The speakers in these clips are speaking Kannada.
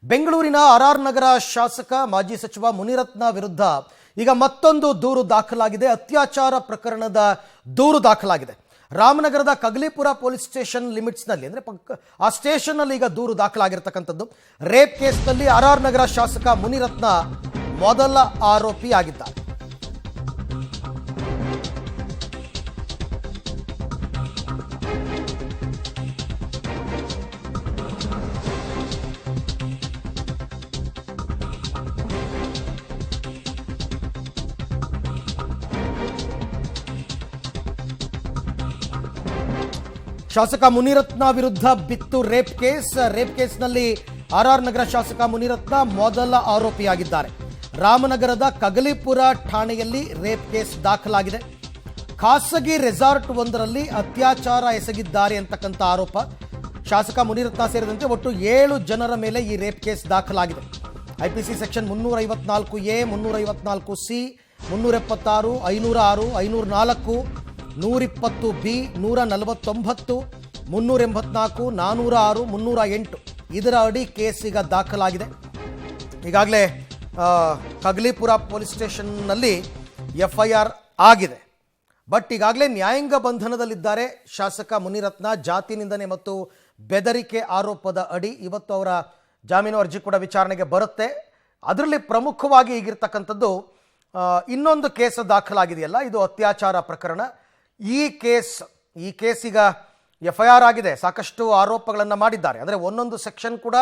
ಬೆಂಗಳೂರಿನ ಆರ್ ನಗರ ಶಾಸಕ ಮಾಜಿ ಸಚಿವ ಮುನಿರತ್ನ ವಿರುದ್ಧ ಈಗ ಮತ್ತೊಂದು ದೂರು ದಾಖಲಾಗಿದೆ. ಅತ್ಯಾಚಾರ ಪ್ರಕರಣದ ದೂರು ದಾಖಲಾಗಿದೆ. ರಾಮನಗರದ ಕಗಲಿಪುರ ಪೊಲೀಸ್ ಸ್ಟೇಷನ್ ಲಿಮಿಟ್ಸ್ನಲ್ಲಿ ಅಂದರೆ ಆ ಸ್ಟೇಷನ್ನಲ್ಲಿ ಈಗ ದೂರು ದಾಖಲಾಗಿರ್ತಕ್ಕಂಥದ್ದು. ರೇಪ್ ಕೇಸ್ನಲ್ಲಿ ಆರ್ ನಗರ ಶಾಸಕ ಮುನಿರತ್ನ ಮೊದಲ ಆರೋಪಿ ಆಗಿದ್ದಾರೆ. ಶಾಸಕ ಮುನಿರತ್ನ ವಿರುದ್ಧ ಬಿತ್ತು ರೇಪ್ ಕೇಸ್ನಲ್ಲಿ ಆರ್ ನಗರ ಶಾಸಕ ಮುನಿರತ್ನ ಮೊದಲ ಆರೋಪಿಯಾಗಿದ್ದಾರೆ. ರಾಮನಗರದ ಕಗಲಿಪುರ ಠಾಣೆಯಲ್ಲಿ ರೇಪ್ ಕೇಸ್ ದಾಖಲಾಗಿದೆ. ಖಾಸಗಿ ರೆಸಾರ್ಟ್ ಒಂದರಲ್ಲಿ ಅತ್ಯಾಚಾರ ಎಸಗಿದ್ದಾರೆ ಅಂತಕ್ಕಂಥ ಆರೋಪ ಶಾಸಕ ಮುನಿರತ್ನ ಸೇರಿದಂತೆ ಒಟ್ಟು 7 ಜನರ ಮೇಲೆ ಈ ರೇಪ್ ಕೇಸ್ ದಾಖಲಾಗಿದೆ. IPC section 354A, 354C, 376, 506, 504, 120B, 149, 384, 406, 308 ಇದರ ಅಡಿ ಕೇಸ್ ಈಗ ದಾಖಲಾಗಿದೆ. ಈಗಾಗಲೇ ಕಗಲಿಪುರ ಪೊಲೀಸ್ ಸ್ಟೇಷನ್ನಲ್ಲಿ FIR ಆಗಿದೆ. ಬಟ್ ಈಗಾಗಲೇ ನ್ಯಾಯಾಂಗ ಬಂಧನದಲ್ಲಿದ್ದಾರೆ ಶಾಸಕ ಮುನಿರತ್ನ. ಜಾತಿ ನಿಂದನೆ ಮತ್ತು ಬೆದರಿಕೆ ಆರೋಪದ ಅಡಿ ಇವತ್ತು ಅವರ ಜಾಮೀನು ಅರ್ಜಿ ಕೂಡ ವಿಚಾರಣೆಗೆ ಬರುತ್ತೆ. ಅದರಲ್ಲಿ ಪ್ರಮುಖವಾಗಿ ಈಗಿರ್ತಕ್ಕಂಥದ್ದು ಇನ್ನೊಂದು ಕೇಸ್ ದಾಖಲಾಗಿದೆಯಲ್ಲ, ಇದು ಅತ್ಯಾಚಾರ ಪ್ರಕರಣ. ಈ ಕೇಸ್ ಈಗ FIR ಆಗಿದೆ. ಸಾಕಷ್ಟು ಆರೋಪಗಳನ್ನು ಮಾಡಿದ್ದಾರೆ. ಅಂದರೆ ಒಂದೊಂದು ಸೆಕ್ಷನ್ ಕೂಡ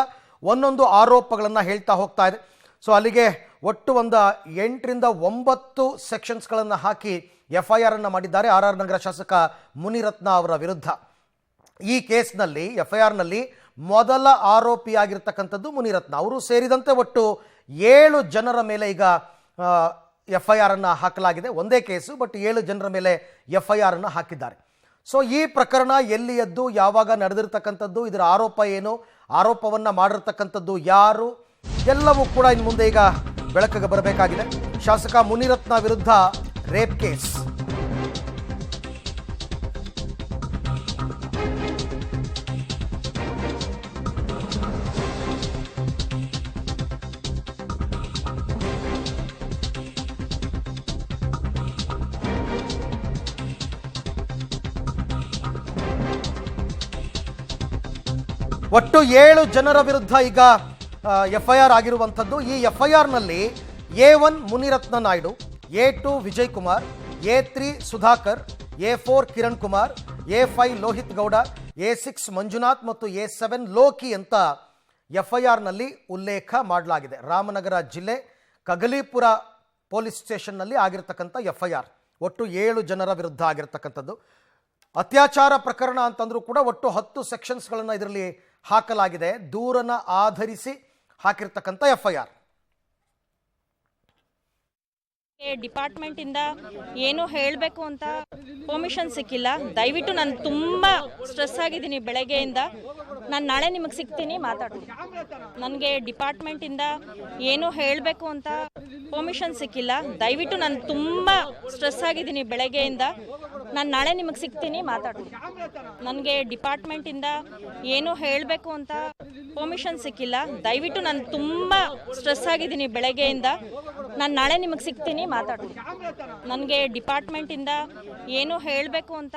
ಒಂದೊಂದು ಆರೋಪಗಳನ್ನು ಹೇಳ್ತಾ ಹೋಗ್ತಾ ಇದೆ. ಸೊ ಅಲ್ಲಿಗೆ ಒಟ್ಟು ಒಂದು 8 ರಿಂದ 9 ಸೆಕ್ಷನ್ಸ್ಗಳನ್ನು ಹಾಕಿ FIR ಅನ್ನು ಮಾಡಿದ್ದಾರೆ ಆರ್ ನಗರ ಶಾಸಕ ಮುನಿರತ್ನ ಅವರ ವಿರುದ್ಧ. ಈ ಕೇಸ್ನಲ್ಲಿ FIR ನಲ್ಲಿ ಮೊದಲ ಆರೋಪಿಯಾಗಿರ್ತಕ್ಕಂಥದ್ದು ಮುನಿರತ್ನ. ಅವರು ಸೇರಿದಂತೆ ಒಟ್ಟು 7 ಜನರ ಮೇಲೆ ಈಗ FIR ಅನ್ನು ಹಾಕಲಾಗಿದೆ. ಒಂದೇ ಕೇಸು, ಬಟ್ 7 ಜನರ ಮೇಲೆ FIR ಅನ್ನು ಹಾಕಿದ್ದಾರೆ. ಸೊ ಈ ಪ್ರಕರಣ ಎಲ್ಲಿಯದ್ದು, ಯಾವಾಗ ನಡೆದಿರ್ತಕ್ಕಂಥದ್ದು, ಇದರ ಆರೋಪ ಏನು, ಆರೋಪವನ್ನು ಮಾಡಿರ್ತಕ್ಕಂಥದ್ದು ಯಾರು, ಎಲ್ಲವೂ ಕೂಡ ಇನ್ನು ಮುಂದೆ ಈಗ ಬೆಳಕಿಗೆ ಬರಬೇಕಾಗಿದೆ. ಶಾಸಕ ಮುನಿರತ್ನ ವಿರುದ್ಧ ರೇಪ್ ಕೇಸ್. ಒಟ್ಟು 7 ಜನರ ವಿರುದ್ಧ ಈಗ FIR ಆಗಿರುವಂಥದ್ದು. ಈ FIR ನಲ್ಲಿ A1 Munirathna Naidu, A2 Vijay Kumar, A3 Sudhakar, A4 Kiran Kumar, A5 Lohith Gowda, A6 Manjunath ಮತ್ತು A7 ಲೋಕಿ ಅಂತ FIR ನಲ್ಲಿ ಉಲ್ಲೇಖ ಮಾಡಲಾಗಿದೆ. ರಾಮನಗರ ಜಿಲ್ಲೆ ಕಗಲಿಪುರ ಪೊಲೀಸ್ ಸ್ಟೇಷನ್ನಲ್ಲಿ ಆಗಿರ್ತಕ್ಕಂಥ FIR ಒಟ್ಟು 7 ಜನರ ವಿರುದ್ಧ ಆಗಿರ್ತಕ್ಕಂಥದ್ದು. ಅತ್ಯಾಚಾರ ಪ್ರಕರಣ ಅಂತಂದ್ರೂ ಕೂಡ ಒಟ್ಟು 10 ಸೆಕ್ಷನ್ಸ್ಗಳನ್ನು ಇದರಲ್ಲಿ ಹಾಕಲಾಗಿದೆ. ದೂರನ್ನ ಆಧರಿಸಿ ಹಾಕಿರ್ತಕ್ಕಂಥ FIR. ಡಿಪಾರ್ಟ್ಮೆಂಟ್ ಇಂದ ಏನು ಹೇಳಬೇಕು ಅಂತ ಪರ್ಮಿಷನ್ ಸಿಕ್ಕಿಲ್ಲ. ದಯವಿಟ್ಟು ನಾನು ತುಂಬಾ ಸ್ಟ್ರೆಸ್ ಆಗಿದ್ದೀನಿ ಬೆಳಗ್ಗೆಯಿಂದ. ನಾನು ನಾಳೆ ನಿಮಗೆ ಸಿಗ್ತೀನಿ, ಮಾತಾಡ್ತೀನಿ. ನನಗೆ ಡಿಪಾರ್ಟ್ಮೆಂಟ್ ಇಂದ ಏನು ಹೇಳಬೇಕು ಅಂತ ಪರ್ಮಿಷನ್ ಸಿಕ್ಕಿಲ್ಲ. ದಯವಿಟ್ಟು ನಾನು ತುಂಬಾ ಸ್ಟ್ರೆಸ್ ಆಗಿದ್ದೀನಿ ಬೆಳಗ್ಗೆಯಿಂದ. ನಾನು ನಾಳೆ ನಿಮಗೆ ಸಿಗ್ತೀನಿ, ಮಾತಾಡ್ತೀನಿ. ನನಗೆ ಡಿಪಾರ್ಟ್ಮೆಂಟ್ ಇಂದ ಏನು ಹೇಳಬೇಕು ಅಂತ ಪರ್ಮಿಷನ್ ಸಿಕ್ಕಿಲ್ಲ. ದಯವಿಟ್ಟು ನಾನು ತುಂಬಾ ಸ್ಟ್ರೆಸ್ ಆಗಿದ್ದೀನಿ ಬೆಳಗ್ಗೆಯಿಂದ. ನಾನು ನಾಳೆ ನಿಮಗೆ ಸಿಗ್ತೀನಿ, ಮಾತಾಡ್ತೀನಿ. ನನಗೆ ಡಿಪಾರ್ಟ್ಮೆಂಟ್ ಇಂದ ಏನು ಹೇಳಬೇಕು ಅಂತ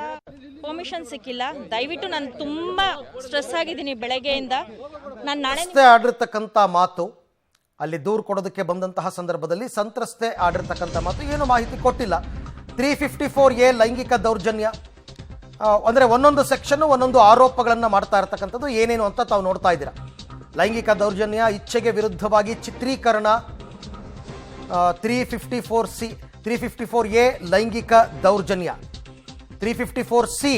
ಪರ್ಮಿಷನ್ ಸಿಕ್ಕಿಲ್ಲ. ದಯವಿಟ್ಟು ನಾನು ತುಂಬಾ ಸ್ಟ್ರೆಸ್ ಆಗಿದ್ದೀನಿ ಬೆಳಗ್ಗೆಯಿಂದ. ನಾನು ನಾಳೆ ಆಡಿರ್ತಕ್ಕಂಥ ಮಾತು, ಅಲ್ಲಿ ದೂರು ಕೊಡೋದಕ್ಕೆ ಬಂದಂತಹ ಸಂದರ್ಭದಲ್ಲಿ ಸಂತ್ರಸ್ತೆ ಆಡಿರ್ತಕ್ಕಂಥ ಮಾತು ಏನು ಮಾಹಿತಿ ಕೊಟ್ಟಿಲ್ಲ. 354A ಲೈಂಗಿಕ ದೌರ್ಜನ್ಯ ಅಂದರೆ ಒಂದೊಂದು ಸೆಕ್ಷನ್ ಒಂದೊಂದು ಆರೋಪಗಳನ್ನು ಮಾಡ್ತಾ ಇರ್ತಕ್ಕಂಥದ್ದು ಏನೇನು ಅಂತ ತಾವು ನೋಡ್ತಾ ಇದ್ದೀರಾ. ಲೈಂಗಿಕ ದೌರ್ಜನ್ಯ, ಇಚ್ಛೆಗೆ ವಿರುದ್ಧವಾಗಿ ಚಿತ್ರೀಕರಣ, 354C, 354A ಲೈಂಗಿಕ ದೌರ್ಜನ್ಯ, 354C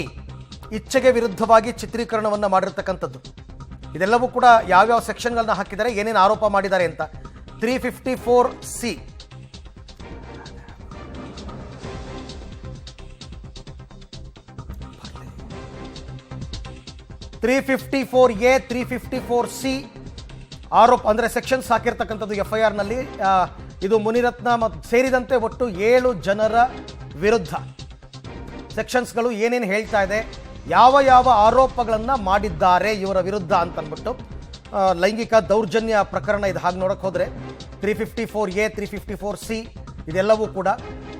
ಇಚ್ಛೆಗೆ ವಿರುದ್ಧವಾಗಿ ಚಿತ್ರೀಕರಣವನ್ನು ಮಾಡಿರ್ತಕ್ಕಂಥದ್ದು. ಇದೆಲ್ಲವೂ ಕೂಡ ಯಾವ್ಯಾವ ಸೆಕ್ಷನ್ಗಳನ್ನ ಹಾಕಿದ್ದಾರೆ, ಏನೇನು ಆರೋಪ ಮಾಡಿದ್ದಾರೆ ಅಂತ. 354C, 354A, 354C ಆರೋಪ ಅಂದರೆ ಸೆಕ್ಷನ್ಸ್ ಹಾಕಿರ್ತಕ್ಕಂಥದ್ದು FIR ನಲ್ಲಿ. ಇದು ಮುನಿರತ್ನ ಸೇರಿದಂತೆ ಒಟ್ಟು 7 ಜನರ ವಿರುದ್ಧ ಸೆಕ್ಷನ್ಸ್ಗಳು ಏನೇನು ಹೇಳ್ತಾ ಇದೆ, ಯಾವ ಯಾವ ಆರೋಪಗಳನ್ನು ಮಾಡಿದ್ದಾರೆ ಇವರ ವಿರುದ್ಧ ಅಂತಂದ್ಬಿಟ್ಟು ಲೈಂಗಿಕ ದೌರ್ಜನ್ಯ ಪ್ರಕರಣ ಇದು. ಹಾಗೆ ನೋಡಕ್ಕೆ ಹೋದರೆ 354A 354C ಇದೆಲ್ಲವೂ ಕೂಡ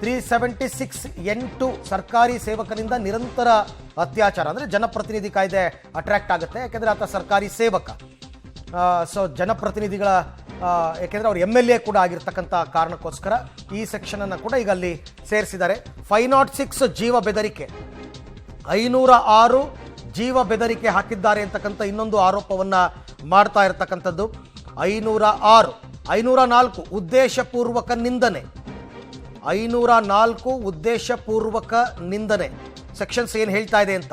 376N2 ಸರ್ಕಾರಿ ಸೇವಕನಿಂದ ನಿರಂತರ ಅತ್ಯಾಚಾರ. ಅಂದರೆ ಜನಪ್ರತಿನಿಧಿ ಕಾಯ್ದೆ ಅಟ್ರಾಕ್ಟ್ ಆಗುತ್ತೆ, ಯಾಕೆಂದರೆ ಆತ ಸರ್ಕಾರಿ ಸೇವಕ. ಸೊ ಜನಪ್ರತಿನಿಧಿಗಳ ಯಾಕೆಂದರೆ ಅವ್ರು MLA ಕೂಡ ಆಗಿರ್ತಕ್ಕಂಥ ಕಾರಣಕ್ಕೋಸ್ಕರ ಈ ಸೆಕ್ಷನನ್ನು ಕೂಡ ಈಗ ಅಲ್ಲಿ ಸೇರಿಸಿದ್ದಾರೆ. 506 ಜೀವ ಬೆದರಿಕೆ, 506 ಜೀವ ಬೆದರಿಕೆ ಹಾಕಿದ್ದಾರೆ ಅಂತಕ್ಕಂಥ ಇನ್ನೊಂದು ಆರೋಪವನ್ನು ಮಾಡ್ತಾ ಇರತಕ್ಕಂಥದ್ದು. 506, 504 ಉದ್ದೇಶಪೂರ್ವಕ ನಿಂದನೆ, 504 ಉದ್ದೇಶಪೂರ್ವಕ ನಿಂದನೆ ಸೆಕ್ಷನ್ಸ್ ಏನು ಹೇಳ್ತಾ ಇದೆ ಅಂತ.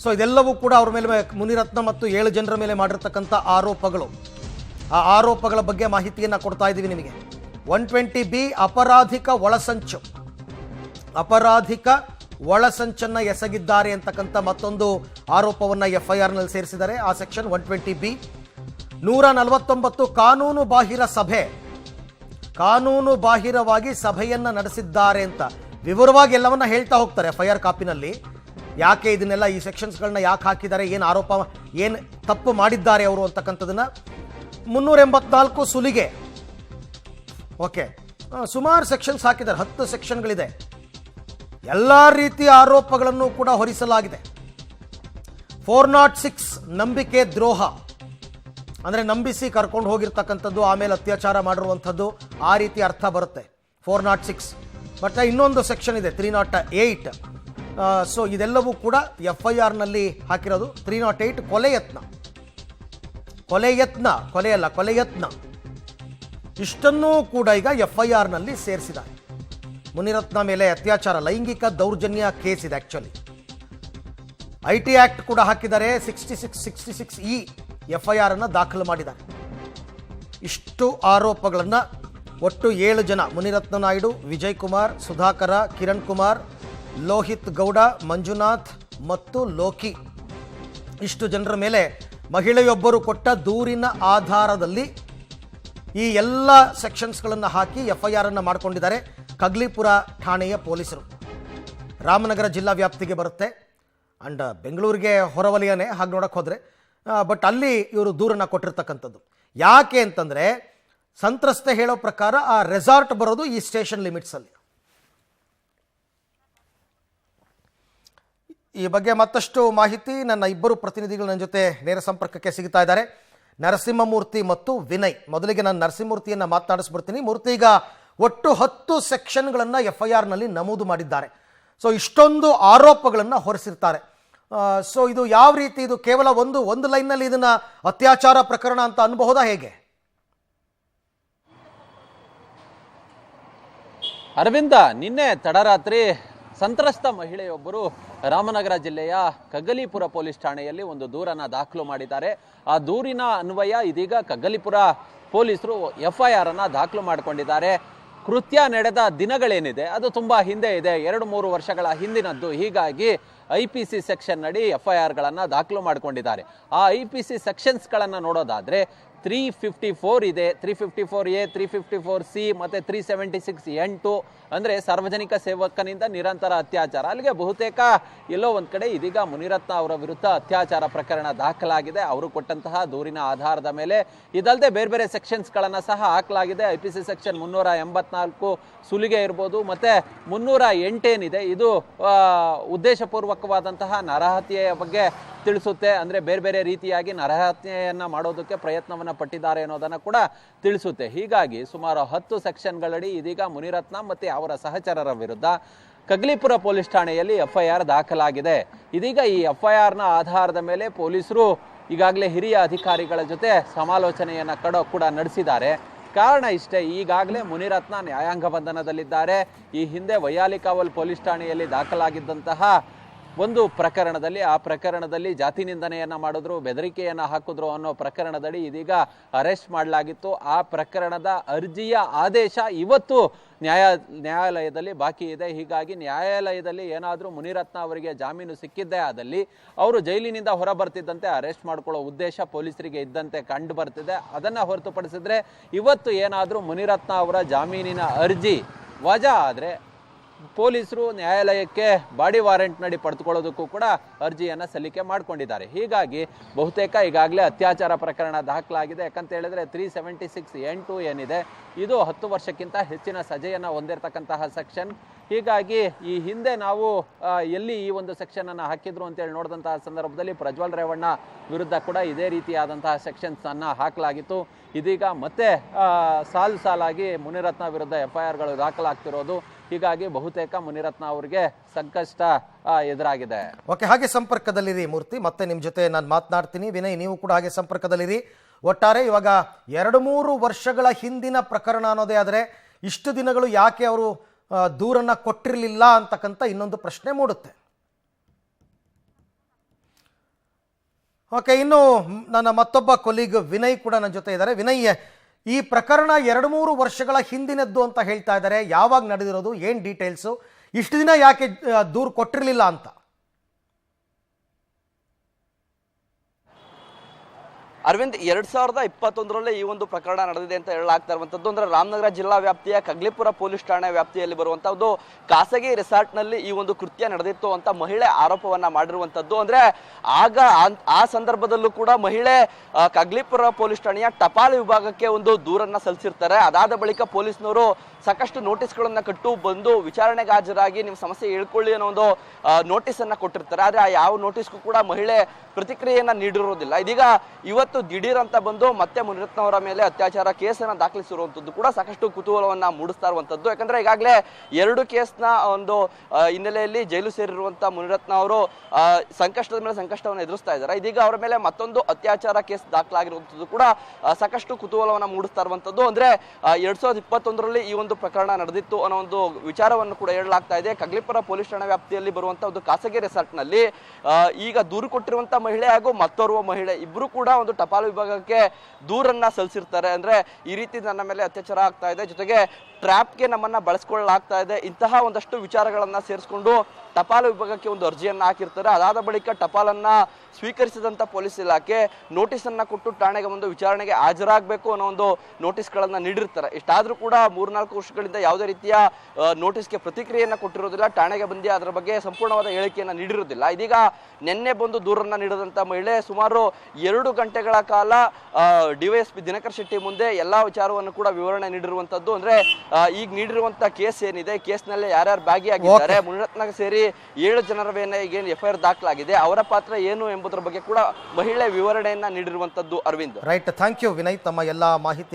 ಸೊ ಇದೆಲ್ಲವೂ ಕೂಡ ಅವ್ರ ಮೇಲೆ ಮುನಿರತ್ನ ಮತ್ತು 7 ಜನರ ಮೇಲೆ ಮಾಡಿರ್ತಕ್ಕಂಥ ಆರೋಪಗಳು. ಆ ಆರೋಪಗಳ ಬಗ್ಗೆ ಮಾಹಿತಿಯನ್ನು ಕೊಡ್ತಾ ಇದ್ದೀವಿ ನಿಮಗೆ. 120B ಅಪರಾಧಿಕ ಒಳಸಂಚು, ಅಪರಾಧಿಕ ಒಳಸಂಚನ್ನು ಎಸಗಿದ್ದಾರೆ ಅಂತಕ್ಕಂಥ ಮತ್ತೊಂದು ಆರೋಪವನ್ನು FIRನಲ್ಲಿ ಸೇರಿಸಿದ್ದಾರೆ. ಆ ಸೆಕ್ಷನ್ 120B. 149 ಕಾನೂನು ಬಾಹಿರ ಸಭೆ, ಕಾನೂನು ಬಾಹಿರವಾಗಿ ಸಭೆಯನ್ನು ನಡೆಸಿದ್ದಾರೆ ಅಂತ ವಿವರವಾಗಿ ಎಲ್ಲವನ್ನ ಹೇಳ್ತಾ ಹೋಗ್ತಾರೆ FIR ಕಾಪಿನಲ್ಲಿ. ಯಾಕೆ ಇದನ್ನೆಲ್ಲ ಈ ಸೆಕ್ಷನ್ಸ್ಗಳನ್ನ ಯಾಕೆ ಹಾಕಿದ್ದಾರೆ, ಏನು ಆರೋಪ, ಏನು ತಪ್ಪು ಮಾಡಿದ್ದಾರೆ ಅವರು ಅಂತಕ್ಕಂಥದ್ದನ್ನು. 384 ಸುಲಿಗೆ. ಓಕೆ, ಸುಮಾರು ಸೆಕ್ಷನ್ಸ್ ಹಾಕಿದ್ದಾರೆ, 10 ಸೆಕ್ಷನ್ಗಳಿದೆ. ಎಲ್ಲ ರೀತಿಯ ಆರೋಪಗಳನ್ನು ಕೂಡ ಹೊರಿಸಲಾಗಿದೆ. 406 ನಂಬಿಕೆ ದ್ರೋಹ, ಅಂದರೆ ನಂಬಿಸಿ ಕರ್ಕೊಂಡು ಹೋಗಿರ್ತಕ್ಕಂಥದ್ದು ಆಮೇಲೆ ಅತ್ಯಾಚಾರ ಮಾಡಿರುವಂಥದ್ದು, ಆ ರೀತಿ ಅರ್ಥ ಬರುತ್ತೆ 406. ಬಟ್ ಇನ್ನೊಂದು ಸೆಕ್ಷನ್ ಇದೆ 308. ಸೊ ಇದೆಲ್ಲವೂ ಕೂಡ FIRನಲ್ಲಿ ಹಾಕಿರೋದು. 308 ಕೊಲೆ ಯತ್ನ, ಕೊಲೆ ಯತ್ನ, ಕೊಲೆಯಲ್ಲ ಕೊಲೆ ಯತ್ನ, ಇಷ್ಟನ್ನೂ ಕೂಡ ಈಗ FIRನಲ್ಲಿ ಸೇರಿಸಿದ್ದಾರೆ. ಮುನಿರತ್ನ ಮೇಲೆ ಅತ್ಯಾಚಾರ ಲೈಂಗಿಕ ದೌರ್ಜನ್ಯ ಕೇಸ್ ಇದೆ. ಆ್ಯಕ್ಚುಲಿ IT ಆ್ಯಕ್ಟ್ ಕೂಡ ಹಾಕಿದ್ದಾರೆ. 66E FIR ಅನ್ನು ದಾಖಲು ಮಾಡಿದ್ದಾರೆ. ಇಷ್ಟು ಆರೋಪಗಳನ್ನು ಒಟ್ಟು 7 ಜನ, ಮುನಿರತ್ನ ನಾಯ್ಡು, ವಿಜಯ್ ಕುಮಾರ್, ಸುಧಾಕರ, ಕಿರಣ್ ಕುಮಾರ್, ಲೋಹಿತ್ ಗೌಡ, ಮಂಜುನಾಥ್ ಮತ್ತು ಲೋಕಿ, ಇಷ್ಟು ಜನರ ಮೇಲೆ ಮಹಿಳೆಯೊಬ್ಬರು ಕೊಟ್ಟ ದೂರಿನ ಆಧಾರದಲ್ಲಿ ಈ ಎಲ್ಲ ಸೆಕ್ಷನ್ಸ್ಗಳನ್ನು ಹಾಕಿ FIR ಅನ್ನು ಮಾಡಿಕೊಂಡಿದ್ದಾರೆ. ಕಗ್ಲಿಪುರ ಠಾಣೆಯ ಪೊಲೀಸರು. ರಾಮನಗರ ಜಿಲ್ಲಾ ವ್ಯಾಪ್ತಿಗೆ ಬರುತ್ತೆ ಆ್ಯಂಡ್ ಬೆಂಗಳೂರಿಗೆ ಹೊರವಲಯನೇ ಹಾಗೆ ನೋಡಕ್ಕೆ ಹೋದರೆ. ಬಟ್ ಅಲ್ಲಿ ಇವರು ದೂರನ್ನು ಕೊಟ್ಟಿರ್ತಕ್ಕಂಥದ್ದು. ಯಾಕೆ ಅಂತಂದರೆ ಸಂತ್ರಸ್ತೆ ಹೇಳೋ ಪ್ರಕಾರ ಆ ರೆಸಾರ್ಟ್ ಬರೋದು ಈ ಸ್ಟೇಷನ್ ಲಿಮಿಟ್ಸಲ್ಲಿ. ಈ ಬಗ್ಗೆ ಮತ್ತಷ್ಟು ಮಾಹಿತಿ ನನ್ನ ಇಬ್ಬರು ಪ್ರತಿನಿಧಿಗಳು ನನ್ನ ಜೊತೆ ನೇರ ಸಂಪರ್ಕಕ್ಕೆ ಸಿಗ್ತಾ ಇದ್ದಾರೆ, ನರಸಿಂಹಮೂರ್ತಿ ಮತ್ತು ವಿನಯ್. ಮೊದಲಿಗೆ ನಾನು ನರಸಿಂಹಮೂರ್ತಿಯನ್ನು ಮಾತನಾಡಿಸ್ಬಿಡ್ತೀನಿ. ಮೂರ್ತಿ, ಈಗ ಒಟ್ಟು 10 ಸೆಕ್ಷನ್ಗಳನ್ನು FIRನಲ್ಲಿ ನಮೂದು ಮಾಡಿದ್ದಾರೆ. ಸೊ ಇಷ್ಟೊಂದು ಆರೋಪಗಳನ್ನು ಹೊರಿಸಿರ್ತಾರೆ. ಸೊ ಇದು ಯಾವ ರೀತಿ, ಇದು ಕೇವಲ ಒಂದು ಲೈನ್ನಲ್ಲಿ ಇದನ್ನ ಅತ್ಯಾಚಾರ ಪ್ರಕರಣ ಅಂತ ಅನ್ಬಹುದಾ, ಹೇಗೆ? ಅರವಿಂದ, ನಿನ್ನೆ ತಡರಾತ್ರಿ ಸಂತ್ರಸ್ತ ಮಹಿಳೆಯೊಬ್ಬರು ರಾಮನಗರ ಜಿಲ್ಲೆಯ ಕಗ್ಗಲೀಪುರ ಪೊಲೀಸ್ ಠಾಣೆಯಲ್ಲಿ ಒಂದು ದೂರನ್ನು ದಾಖಲು ಮಾಡಿದ್ದಾರೆ. ಆ ದೂರಿನ ಅನ್ವಯ ಇದೀಗ ಕಗ್ಗಲೀಪುರ ಪೊಲೀಸರು FIR ಅನ್ನು ದಾಖಲು ಮಾಡಿಕೊಂಡಿದ್ದಾರೆ. ಕೃತ್ಯ ನಡೆದ ದಿನಗಳೇನಿದೆ ಅದು ತುಂಬ ಹಿಂದೆ ಇದೆ, 2-3 ವರ್ಷಗಳ ಹಿಂದಿನದ್ದು. ಹೀಗಾಗಿ IPC ಸೆಕ್ಷನ್ ಅಡಿ FIRಗಳನ್ನು ದಾಖಲು ಮಾಡಿಕೊಂಡಿದ್ದಾರೆ. ಆ IPC ಸೆಕ್ಷನ್ಸ್ಗಳನ್ನು ನೋಡೋದಾದರೆ 354 ಇದೆ, 354A, 354C ಮತ್ತು 376N2 ಅಂದರೆ ಸಾರ್ವಜನಿಕ ಸೇವಕನಿಂದ ನಿರಂತರ ಅತ್ಯಾಚಾರ. ಅಲ್ಲಿಗೆ ಬಹುತೇಕ ಎಲ್ಲೋ ಒಂದು ಕಡೆ ಇದೀಗ ಮುನಿರತ್ನ ಅವರ ವಿರುದ್ಧ ಅತ್ಯಾಚಾರ ಪ್ರಕರಣ ದಾಖಲಾಗಿದೆ ಅವರು ಕೊಟ್ಟಂತಹ ದೂರಿನ ಆಧಾರದ ಮೇಲೆ. ಇದಲ್ಲದೆ ಬೇರೆ ಬೇರೆ ಸೆಕ್ಷನ್ಸ್ಗಳನ್ನು ಸಹ ಹಾಕಲಾಗಿದೆ. IPC ಸೆಕ್ಷನ್ 384 ಸುಲಿಗೆ ಇರ್ಬೋದು, ಮತ್ತು 308 ಏನಿದೆ ಇದು ಉದ್ದೇಶಪೂರ್ವಕವಾದಂತಹ ನರಹತ್ಯೆಯ ಬಗ್ಗೆ ತಿಳಿಸುತ್ತೆ. ಅಂದರೆ ಬೇರೆ ಬೇರೆ ರೀತಿಯಾಗಿ ನರಹತ್ಯೆಯನ್ನು ಮಾಡೋದಕ್ಕೆ ಪ್ರಯತ್ನವನ್ನು ಪಟ್ಟಿದ್ದಾರೆ ಅನ್ನೋದನ್ನು ಕೂಡ ತಿಳಿಸುತ್ತೆ. ಹೀಗಾಗಿ ಸುಮಾರು 10 ಸೆಕ್ಷನ್ಗಳಡಿ ಇದೀಗ ಮುನಿರತ್ನ ಮತ್ತು ಅವರ ಸಹಚರರ ವಿರುದ್ಧ ಕಗ್ಲಿಪುರ ಪೊಲೀಸ್ ಠಾಣೆಯಲ್ಲಿ FIR ದಾಖಲಾಗಿದೆ. ಇದೀಗ ಈ FIRನ ಆಧಾರದ ಮೇಲೆ ಪೊಲೀಸರು ಈಗಾಗಲೇ ಹಿರಿಯ ಅಧಿಕಾರಿಗಳ ಜೊತೆ ಸಮಾಲೋಚನೆಯನ್ನು ಕೂಡ ನಡೆಸಿದ್ದಾರೆ. ಕಾರಣ ಇಷ್ಟೇ, ಈಗಾಗಲೇ ಮುನಿರತ್ನ ನ್ಯಾಯಾಂಗ ಬಂಧನದಲ್ಲಿದ್ದಾರೆ. ಈ ಹಿಂದೆ ವೈಯಾಲಿಕಾವಲ್ ಪೊಲೀಸ್ ಠಾಣೆಯಲ್ಲಿ ದಾಖಲಾಗಿದ್ದಂತಹ ಒಂದು ಪ್ರಕರಣದಲ್ಲಿ, ಆ ಪ್ರಕರಣದಲ್ಲಿ ಜಾತಿ ನಿಂದನೆಯನ್ನು ಮಾಡಿದ್ರು, ಬೆದರಿಕೆಯನ್ನು ಹಾಕಿದ್ರು ಅನ್ನೋ ಪ್ರಕರಣದಡಿ ಇದೀಗ ಅರೆಸ್ಟ್ ಮಾಡಲಾಗಿತ್ತು. ಆ ಪ್ರಕರಣದ ಅರ್ಜಿಯ ಆದೇಶ ಇವತ್ತು ನ್ಯಾಯಾಲಯದಲ್ಲಿ ಬಾಕಿ ಇದೆ. ಹೀಗಾಗಿ ನ್ಯಾಯಾಲಯದಲ್ಲಿ ಏನಾದರೂ ಮುನಿರತ್ನ ಅವರಿಗೆ ಜಾಮೀನು ಸಿಕ್ಕಿದ್ದೇ ಆದಲ್ಲಿ ಅವರು ಜೈಲಿನಿಂದ ಹೊರ ಬರ್ತಿದ್ದಂತೆ ಅರೆಸ್ಟ್ ಮಾಡ್ಕೊಳ್ಳೋ ಉದ್ದೇಶ ಪೊಲೀಸರಿಗೆ ಇದ್ದಂತೆ ಕಂಡು ಬರ್ತಿದೆ. ಅದನ್ನು ಹೊರತುಪಡಿಸಿದ್ರೆ ಇವತ್ತು ಏನಾದರೂ ಮುನಿರತ್ನ ಅವರ ಜಾಮೀನಿನ ಅರ್ಜಿ ವಜಾ ಆದರೆ ಪೊಲೀಸರು ನ್ಯಾಯಾಲಯಕ್ಕೆ ಬಾಡಿ ವಾರೆಂಟ್ ನಡಿ ಪಡೆದುಕೊಳ್ಳೋದಕ್ಕೂ ಕೂಡ ಅರ್ಜಿಯನ್ನು ಸಲ್ಲಿಕೆ ಮಾಡಿಕೊಂಡಿದ್ದಾರೆ. ಹೀಗಾಗಿ ಬಹುತೇಕ ಈಗಾಗಲೇ ಅತ್ಯಾಚಾರ ಪ್ರಕರಣ ದಾಖಲಾಗಿದೆ. ಯಾಕಂತ ಹೇಳಿದ್ರೆ 376N2 ಏನಿದೆ ಇದು 10 ವರ್ಷಕ್ಕಿಂತ ಹೆಚ್ಚಿನ ಸಜೆಯನ್ನು ಹೊಂದಿರತಕ್ಕಂತಹ ಸೆಕ್ಷನ್. ಹೀಗಾಗಿ ಈ ಹಿಂದೆ ನಾವು ಎಲ್ಲಿ ಈ ಒಂದು ಸೆಕ್ಷನ್ ಅನ್ನು ಹಾಕಿದ್ರು ಅಂತೇಳಿ ನೋಡಿದಂತಹ ಸಂದರ್ಭದಲ್ಲಿ ಪ್ರಜ್ವಲ್ ರೇವಣ್ಣ ವಿರುದ್ಧ ಕೂಡ ಇದೇ ರೀತಿಯಾದಂತಹ ಸೆಕ್ಷನ್ಸ್ ಅನ್ನ ಹಾಕಲಾಗಿತ್ತು. ಇದೀಗ ಮತ್ತೆ ಸಾಲಾಗಿ ಮುನಿರತ್ನ ವಿರುದ್ಧ FIRಗಳು ದಾಖಲಾಗ್ತಿರೋದು. ಹೀಗಾಗಿ ಬಹುತೇಕ ಮುನಿರತ್ನ ಅವರಿಗೆ ಸಂಕಷ್ಟ ಎದುರಾಗಿದೆ. ಓಕೆ, ಹಾಗೆ ಸಂಪರ್ಕದಲ್ಲಿರಿ ಮೂರ್ತಿ, ಮತ್ತೆ ನಿಮ್ಮ ಜೊತೆ ನಾನು ಮಾತನಾಡ್ತೀನಿ. ವಿನಯ್, ನೀವು ಕೂಡ ಹಾಗೆ ಸಂಪರ್ಕದಲ್ಲಿರಿ. ಒಟ್ಟಾರೆ ಇವಾಗ 2-3 ವರ್ಷಗಳ ಹಿಂದಿನ ಪ್ರಕರಣ ಅನ್ನೋದೇ ಆದರೆ ಇಷ್ಟು ದಿನಗಳು ಯಾಕೆ ಅವರು ದೂರನ್ನ ಕೊಟ್ಟಿರಲಿಲ್ಲ ಅಂತಕ್ಕಂಥ ಇನ್ನೊಂದು ಪ್ರಶ್ನೆ ಮೂಡುತ್ತೆ. ಓಕೆ, ಇನ್ನು ನನ್ನ ಮತ್ತೊಬ್ಬ ಕೊಲೀಗ್ ವಿನಯ್ ಕೂಡ ನನ್ನ ಜೊತೆ ಇದ್ದಾರೆ. ವಿನಯ್, ಈ ಪ್ರಕರಣ 2-3 ವರ್ಷಗಳ ಹಿಂದಿನದ್ದು ಅಂತ ಹೇಳ್ತಾ ಇದ್ದಾರೆ. ಯಾವಾಗ ನಡೆದಿರೋದು, ಏನು ಡೀಟೇಲ್ಸು, ಇಷ್ಟು ದಿನ ಯಾಕೆ ದೂರು ಕೊಟ್ಟಿರಲಿಲ್ಲ ಅಂತ? ಅರವಿಂದ್, 2021ರಲ್ಲಿ ಈ ಒಂದು ಪ್ರಕರಣ ನಡೆದಿದೆ ಅಂತ ಹೇಳಲಾಗ್ತಾ ಇರುವಂತದ್ದು. ಅಂದ್ರೆ ರಾಮನಗರ ಜಿಲ್ಲಾ ವ್ಯಾಪ್ತಿಯ ಕಗ್ಲಿಪುರ ಪೊಲೀಸ್ ಠಾಣೆ ವ್ಯಾಪ್ತಿಯಲ್ಲಿ ಬರುವಂತಹ ಒಂದು ಖಾಸಗಿ ರೆಸಾರ್ಟ್ ನಲ್ಲಿ ಈ ಒಂದು ಕೃತ್ಯ ನಡೆದಿತ್ತು ಅಂತ ಮಹಿಳೆ ಆರೋಪವನ್ನ ಮಾಡಿರುವಂತದ್ದು. ಅಂದ್ರೆ ಆಗ ಆ ಸಂದರ್ಭದಲ್ಲೂ ಕೂಡ ಮಹಿಳೆ ಕಗ್ಲಿಪುರ ಪೊಲೀಸ್ ಠಾಣೆಯ ಟಪಾಲು ವಿಭಾಗಕ್ಕೆ ಒಂದು ದೂರನ್ನ ಸಲ್ಲಿಸಿರ್ತಾರೆ. ಅದಾದ ಬಳಿಕ ಪೊಲೀಸ್ನವರು ಸಾಕಷ್ಟು ನೋಟಿಸ್ಗಳನ್ನ ಕಟ್ಟು ಬಂದು ವಿಚಾರಣೆಗೆ ಹಾಜರಾಗಿ ನಿಮ್ಮ ಸಮಸ್ಯೆ ಹೇಳ್ಕೊಳ್ಳಿ ಅನ್ನೋ ಒಂದು ನೋಟಿಸ್ ಅನ್ನ ಕೊಟ್ಟಿರ್ತಾರೆ. ಆದ್ರೆ ಆ ಯಾವ ನೋಟಿಸ್ಗೂ ಕೂಡ ಮಹಿಳೆ ಪ್ರತಿಕ್ರಿಯೆಯನ್ನ ನೀಡಿರೋದಿಲ್ಲ. ಇದೀಗ ಇವತ್ತು ದಿಢೀರ್ ಅಂತ ಬಂದು ಮತ್ತೆ ಮುನಿರತ್ನ ಅವರ ಮೇಲೆ ಅತ್ಯಾಚಾರ ಕೇಸನ್ನ ದಾಖಲಿಸಿರುವಂತದ್ದು ಕೂಡ ಸಾಕಷ್ಟು ಕುತೂಹಲವನ್ನ ಮೂಡಿಸ್ತಾ ಇರುವಂತದ್ದು. ಯಾಕಂದ್ರೆ ಈಗಾಗಲೇ 2 ಕೇಸ್ನ ಒಂದು ಹಿನ್ನೆಲೆಯಲ್ಲಿ ಜೈಲು ಸೇರಿರುವಂತಹ ಮುನಿರತ್ನ ಅವರು ಸಂಕಷ್ಟದ ಮೇಲೆ ಸಂಕಷ್ಟವನ್ನು ಎದುರಿಸ್ತಾ ಇದ್ದಾರೆ. ಇದೀಗ ಅವರ ಮೇಲೆ ಮತ್ತೊಂದು ಅತ್ಯಾಚಾರ ಕೇಸ್ ದಾಖಲಾಗಿರುವಂತದ್ದು ಕೂಡ ಸಾಕಷ್ಟು ಕುತೂಹಲವನ್ನ ಮೂಡಿಸ್ತಾ ಇರುವಂತದ್ದು. ಅಂದ್ರೆ 2021ರಲ್ಲಿ ಈ ಒಂದು ಪ್ರಕರಣ ನಡೆದಿತ್ತು ಅನ್ನೋ ಒಂದು ವಿಚಾರವನ್ನು ಕೂಡ ಹೇಳಲಾಗ್ತಾ ಇದೆ. ಕಗ್ಲಿಪುರ ಪೊಲೀಸ್ ಠಾಣಾ ವ್ಯಾಪ್ತಿಯಲ್ಲಿ ಬರುವಂತಹ ಒಂದು ಖಾಸಗಿ ರೆಸಾರ್ಟ್ ನಲ್ಲಿ ಈಗ ದೂರು ಕೊಟ್ಟಿರುವಂತಹ ಮಹಿಳೆ ಹಾಗೂ ಮತ್ತೋರ್ವ ಮಹಿಳೆ ಇಬ್ರು ಕೂಡ ಒಂದು ಟಪಾಲು ವಿಭಾಗಕ್ಕೆ ದೂರನ್ನ ಸಲ್ಲಿಸಿರ್ತಾರೆ. ಅಂದ್ರೆ ಈ ರೀತಿ ನನ್ನ ಮೇಲೆ ಅತ್ಯಾಚಾರ ಆಗ್ತಾ ಇದೆ, ಜೊತೆಗೆ ಟ್ರ್ಯಾಪ್ಗೆ ನಮ್ಮನ್ನ ಬಳಸ್ಕೊಳ್ಳಲಾಗ್ತಾ ಇದೆ, ಇಂತಹ ಒಂದಷ್ಟು ವಿಚಾರಗಳನ್ನ ಸೇರಿಸ್ಕೊಂಡು ಟಪಾಲು ವಿಭಾಗಕ್ಕೆ ಒಂದು ಅರ್ಜಿಯನ್ನ ಹಾಕಿರ್ತಾರೆ. ಅದಾದ ಬಳಿಕ ಟಪಾಲನ್ನ ಸ್ವೀಕರಿಸಿದಂತ ಪೊಲೀಸ್ ಇಲಾಖೆ ನೋಟಿಸ್ ಅನ್ನ ಕೊಟ್ಟು ಠಾಣೆಗೆ ಒಂದು ವಿಚಾರಣೆಗೆ ಹಾಜರಾಗಬೇಕು ಅನ್ನೋ ಒಂದು ನೋಟಿಸ್ಗಳನ್ನ ನೀಡಿರ್ತಾರೆ. ಇಷ್ಟಾದ್ರೂ ಕೂಡ 3-4 ವರ್ಷಗಳಿಂದ ಯಾವುದೇ ರೀತಿಯ ನೋಟಿಸ್ಗೆ ಪ್ರತಿಕ್ರಿಯೆಯನ್ನ ಕೊಟ್ಟಿರೋದಿಲ್ಲ. ಠಾಣೆಗೆ ಬಂದು ಅದರ ಬಗ್ಗೆ ಸಂಪೂರ್ಣವಾದ ಹೇಳಿಕೆಯನ್ನ ನೀಡಿರೋದಿಲ್ಲ. ಇದೀಗ ನಿನ್ನೆ ಬಂದು ದೂರನ್ನ ನೀಡಿದಂತ ಮಹಿಳೆ ಸುಮಾರು 2 ಗಂಟೆಗಳ ಕಾಲ ಡಿವೈಎಸ್ಪಿ ದಿನಕರ್ ಶೆಟ್ಟಿ ಮುಂದೆ ಎಲ್ಲಾ ವಿಚಾರವನ್ನು ಕೂಡ ವಿವರಣೆ ನೀಡಿರುವಂತದ್ದು. ಅಂದ್ರೆ ಈಗ ನೀಡಿರುವಂತ ಕೇಸ್ ಏನಿದೆ, ಕೇಸ್ನಲ್ಲಿ ಯಾರ್ಯಾರು ಭಾಗಿಯಾಗಿದ್ದಾರೆ, ಮುನಿರತ್ನಗೆ ಸೇರಿ 7 ಜನರ ಮೇಲೆ ಏನು FIR ದಾಖಲಾಗಿದೆ, ಅವರ ಪಾತ್ರ ಏನು ಎಂಬುದರ ಬಗ್ಗೆ ಕೂಡ ಮಹಿಳೆ ವಿವರಣೆಯನ್ನ ನೀಡಿರುವಂತದ್ದು. Arvind, right, thank you Vinay, ತಮ್ಮ ಎಲ್ಲ ಮಾಹಿತಿ